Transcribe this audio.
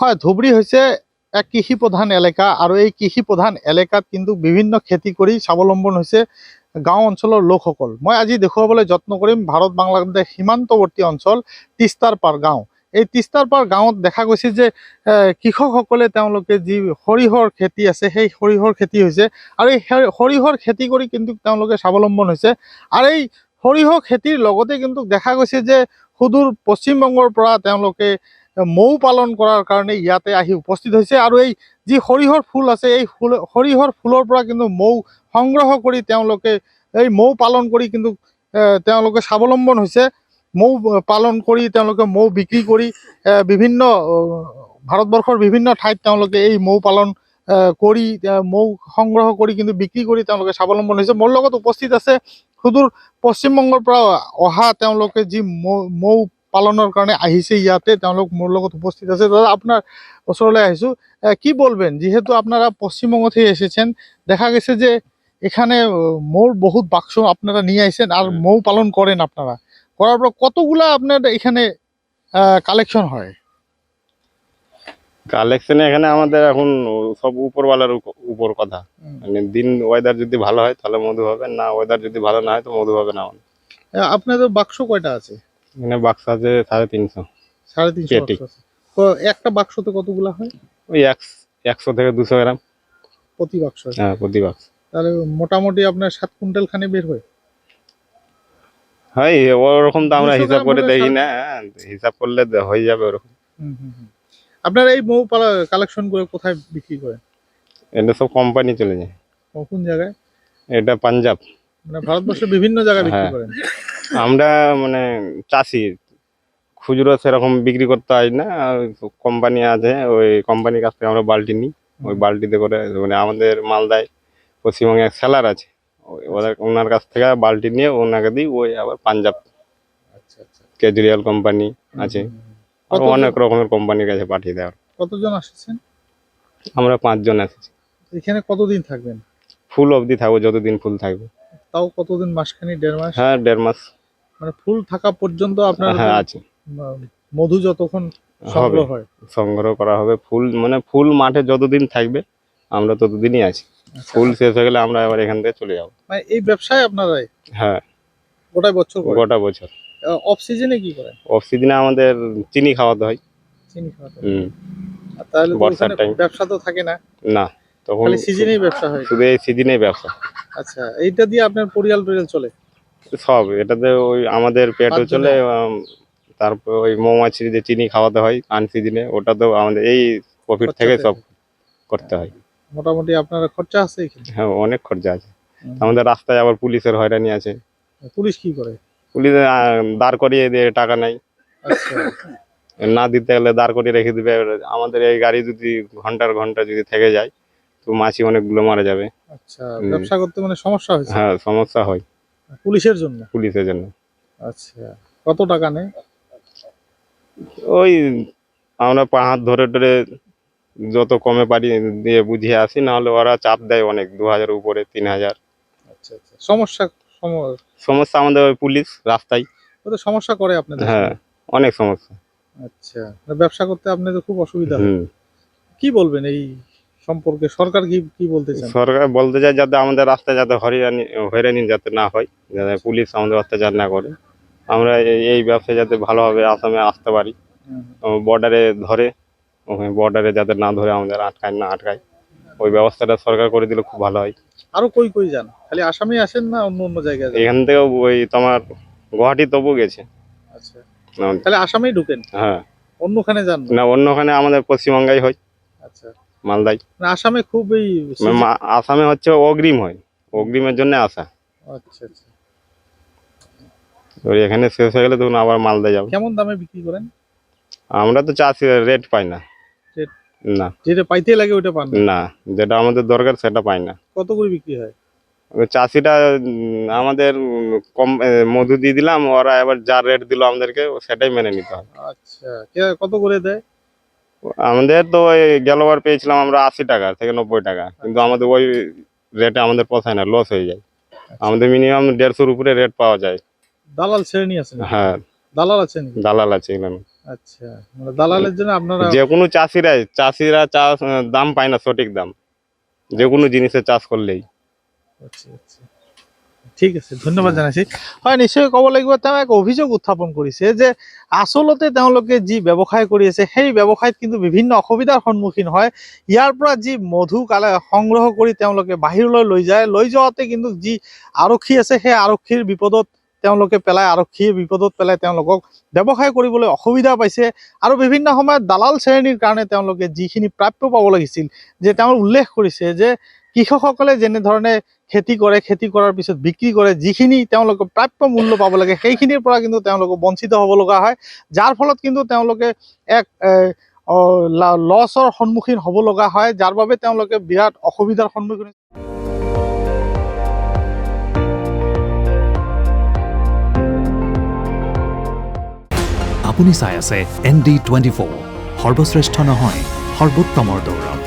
হয়, ধুবুৰী হৈছে এক কৃষি প্ৰধান এলেকা আৰু এই কৃষি প্ৰধান এলেকাত কিন্তু বিভিন্ন খেতি কৰি স্বাৱলম্বন হৈছে গাঁও অঞ্চলৰ লোকসকল। মই আজি দেখুৱাবলৈ যত্ন কৰিম ভাৰত বাংলাদেশ সীমান্তৱৰ্তী অঞ্চল তিস্তাৰ পাৰ গাঁও। এই তিস্তাৰ পাৰ গাঁৱত দেখা গৈছে যে কৃষকসকলে তেওঁলোকে যি সৰিয়হৰ খেতি আছে সেই সৰিয়হৰ খেতি হৈছে আৰু এই সৰিয়হৰ খেতি কৰি কিন্তু তেওঁলোকে স্বাৱলম্বন হৈছে। আৰু এই সৰিয়হ খেতিৰ লগতে কিন্তু দেখা গৈছে যে সুদূৰ পশ্চিমবংগৰ পৰা তেওঁলোকে মৌ পালন কৰাৰ কাৰণে ইয়াতে আহি উপস্থিত হৈছে আৰু এই যি সৰিয়হৰ ফুল আছে এই সৰিয়হৰ ফুলৰ পৰা কিন্তু মৌ সংগ্ৰহ কৰি তেওঁলোকে এই মৌ পালন কৰি কিন্তু তেওঁলোকে স্বাৱলম্বন হৈছে। মৌ পালন কৰি তেওঁলোকে মৌ বিক্ৰী কৰি বিভিন্ন ভাৰতবৰ্ষৰ বিভিন্ন ঠাইত তেওঁলোকে এই মৌ পালন কৰি মৌ সংগ্ৰহ কৰি কিন্তু বিক্ৰী কৰি তেওঁলোকে স্বাৱলম্বন হৈছে। মোৰ লগত উপস্থিত আছে সুদূৰ পশ্চিমবংগৰ পৰা অহা তেওঁলোকে যি মৌ পালনৰ কাৰণে আহিছে ইয়াতে, তেওঁলোক মোৰ লগত উপস্থিত আছে। দাদা, আপনার ওচরলে আহিছো, কি বলবেন যেহেতু আপনারা পশ্চিমবঙ্গ থেকে এসেছেন, দেখা গেছে যে এখানে মৌর বহুত বাক্স আপনারা নিয়ে আসেন আর মৌ পালন করেন আপনারা, করার পর কতগুলা আপনার এখানে কালেকশন হয়? কালেকশনে এখানে আমাদের এখন সব উপরওয়ালার উপর কথা, মানে দিন ওয়েদার যদি ভালো হয় তাহলে মধু হবে, না ওয়েদার যদি ভালো না হয় তো মধু হবে না। আপনাদের বাক্স কয়টা আছে? এখানে বাক্স আছে 350। 350 বাক্স আছে। তো একটা বাক্সতে কতগুলা হয়? ওই 100 থেকে 200 গ্রাম প্রতি বাক্স? হ্যাঁ, প্রতি বাক্স। তাহলে মোটামুটি আপনার 7 কুইন্টাল খানি বের হয়? হয়, ওরকম তো আমরা হিসাব করে দেখি না, হিসাব করলে হয়ে যাবে ওরকম। আপনারা এই মৌ কালেকশন করে কোথায় বিক্রি করেন? এটা সব কোম্পানি চলে যায়। কোন জায়গায়? এটা পাঞ্জাব, মানে ভারতবর্ষের বিভিন্ন জায়গায় বিক্রি করেন? আমরা মানে চাষি, খুচরো সেরকম বিক্রি করতে হয় না, কোম্পানি আছে, ওই কোম্পানির কাছ থেকে আমরা বালতি নিই, ওই বালতিতে করে মানে আমাদের মালদায় পশ্চিমবঙ্গে এক সেলার আছে, ওনার কাছ থেকে বালতি নিয়ে ওনাকে দিই, ওই আবার পাঞ্জাব কেজরিওয়াল কোম্পানি আছে, আর অনেক রকমের কোম্পানির কাছে পাঠিয়ে দেওয়ার। কতজন আসছেন? আমরা 5 জন এসেছি। এখানে কতদিন থাকবেন? ফুল অবধি থাকবো, যতদিন ফুল থাকবে। তাও কতদিন? মাসখানি, 1.5 মাস? হ্যাঁ, 1.5 মাস। মানে ফুল থাকা পর্যন্ত আপনার? হ্যাঁ, আছে। মধু যতক্ষণ সংগ্রহ হয়, সংগ্রহ করা হবে। ফুল মানে ফুল মাঠে যতদিন থাকবে আমরা ততদিনই আছি, ফুল শেষ হয়ে গেলে আমরা আবার এখান থেকে চলে যাবো। মানে এই ব্যবসায় আপনারাই? হ্যাঁ, গোটা বছর? গোটা বছর। অফ সিজনে কি করেন? অফ সিজনে আমাদের চিনি খাওয়াতে হয়। চিনি খাওয়াতে হয়? আর তাহলে বর্ষার টাইম ব্যবসা তো থাকে না? না, তখন খালি সিজনেই ব্যবসা হয়? শুধু এই সিজনেই ব্যবসা। আচ্ছা, এইটা দিয়ে আপনার পরিয়াল চলে? সব এটাতে ওই আমাদের পেটও চলে, তারপর ওই মৌমাছির যে চিনি খাওয়াতে হয় আনসিজনে, ওটা তো আমাদের এই প্রফিট থেকে সব করতে হয়। মোটামুটি আপনার খরচা আছে এখানে? হ্যাঁ, অনেক খরচা আছে। আমাদের রাস্তায় আবার পুলিশের হয়রানি আছে। পুলিশ কি করে? পুলিশ দাঁড় করিয়ে দিয়ে টাকা নেয়। আচ্ছা, না দিতে গেলে দাঁড় করিয়ে রেখে দিবে। আমাদের এই গাড়ি যদি ঘন্টার ঘন্টা যদি থেকে যায় তো মাছি অনেকগুলো মারা যাবে। আচ্ছা, ব্যবসা করতে মানে সমস্যা হয়েছে? হ্যাঁ, সমস্যা হয় পুলিশের জন্য? পুলিশের জন্য। আচ্ছা, কত টাকা নেয়? ওই আমরা 5 হাত ধরে ধরে যত কমে পারি দিয়ে বুঝিয়ে আসি, না হলে ওরা চাপ দেয় অনেক, 2000 উপরে, 3000। আচ্ছা আচ্ছা, সমস্যা সমস্যা আমাদের ওই পুলিশ রাস্তায় ওদের সমস্যা করে আপনাদের? হ্যাঁ, অনেক সমস্যা। আচ্ছা, ব্যবসা করতে আপনাদের খুব অসুবিধা হয়। কি বলবেন এই সম্পর্কে? সরকার কি বলতে চান? সরকার বলতে চায় যাতে আমাদের রাস্তায় যাতে হয়রানি যাতে না হয়, যাতে পুলিশ আমাদের অত্যাচার না করে, আমরা এই ব্যবসায় যাতে ভালোভাবে আসামে আসতে পারি, বর্ডারে ধরে, ওখানে বর্ডারে যাতে না ধরে আমাদের না আটকায়, ওই ব্যবস্থাটা সরকার করে দিলে খুব ভালো হয়। আরো কই যান? খালি আসামে আসেন না অন্য জায়গায়? এখান থেকে ওই তোমার গুয়াহাটি তবু গেছে। আচ্ছা, তাহলে আসামেই ঢুকেন? হ্যাঁ। অন্যখানে যান না, অন্যখানে আমাদের পশ্চিমবঙ্গেই হয়। আচ্ছা, মালদায়। আসামে খুবই আসামে হচ্ছে অগ্রিম হয়, অগ্রিমের জন্য আসা। আচ্ছা আচ্ছা, এখানে শেষ হয়ে গেলে তখন আবার মালদায় যাবো। কেমন দামে বিক্রি করেন? আমরা তো চাষি, রেট পাই না। না, যেটা পাইতে লাগে ওটা পান না, যেটা আমাদের দরকার সেটা পাই না। কত করে বিক্রি হয়? চাষিটা আমাদের কম মধু দিয়ে দিলাম, ওরা এবার যা রেট দিল আমাদেরকে সেটাই মেনে নিতে হবে। আচ্ছা, কত করে দেয়? আমাদের তো ওই গেলবার পেয়েছিলাম আমরা 80 টাকা থেকে 90 টাকা, কিন্তু আমাদের ওই রেটে আমাদের পোষায় না, লস হয়ে যায়। আমাদের মিনিমাম 150-র উপরে রেট পাওয়া যায়। দালাল শ্রেণী আছে নাকি? হ্যাঁ, দালাল আছে নাকি? দালাল আছে এখানে। আচ্ছা, মানে দালালের জন্য আপনারা যে কোনো চাষিরা দাম পায় না, সঠিক দাম যে কোনো জিনিসের চাষ করলেই। আচ্ছা আচ্ছা, ঠিক আছে, ধন্যবাদ জানাইছি। হয়, নিশ্চয় ক'ব লাগিব তেওঁ এক অভিযোগ উত্থাপন কৰিছে যে আচলতে তেওঁলোকে যি ব্যৱসায় কৰি আছে সেই ব্যৱসায়ত কিন্তু বিভিন্ন অসুবিধাৰ সন্মুখীন হয়। ইয়াৰ পৰা যি মধু সংগ্ৰহ কৰি তেওঁলোকে বাহিৰলৈ লৈ যায়, লৈ যাওঁতে কিন্তু যি আৰক্ষী আছে সেই আৰক্ষীৰ বিপদত তেওঁলোকে পেলাই, আৰক্ষীৰ বিপদত পেলাই তেওঁলোকক ব্যৱসায় কৰিবলৈ অসুবিধা পাইছে। আৰু বিভিন্ন সময়ত দালাল শ্ৰেণীৰ কাৰণে তেওঁলোকে যিখিনি প্ৰাপ্য পাব লাগিছিল, যে তেওঁ উল্লেখ কৰিছে যে কৃষকসকলে যেনেধৰণে খেতি কৰে, খেতি কৰাৰ পিছত বিক্ৰী কৰে, যিখিনি তেওঁলোকে প্ৰাপ্য মূল্য পাব লাগে সেইখিনিৰ পৰা কিন্তু তেওঁলোকে বঞ্চিত হ'ব লগা হয়, যাৰ ফলত কিন্তু তেওঁলোকে এক লছৰ সন্মুখীন হ'ব লগা হয়, যাৰ বাবে তেওঁলোকে বিৰাট অসুবিধাৰ সন্মুখীন হৈছে। আপুনি চাই আছে ND24, সৰ্বশ্ৰেষ্ঠ নহয় সৰ্বোত্তমৰ দৌৰত।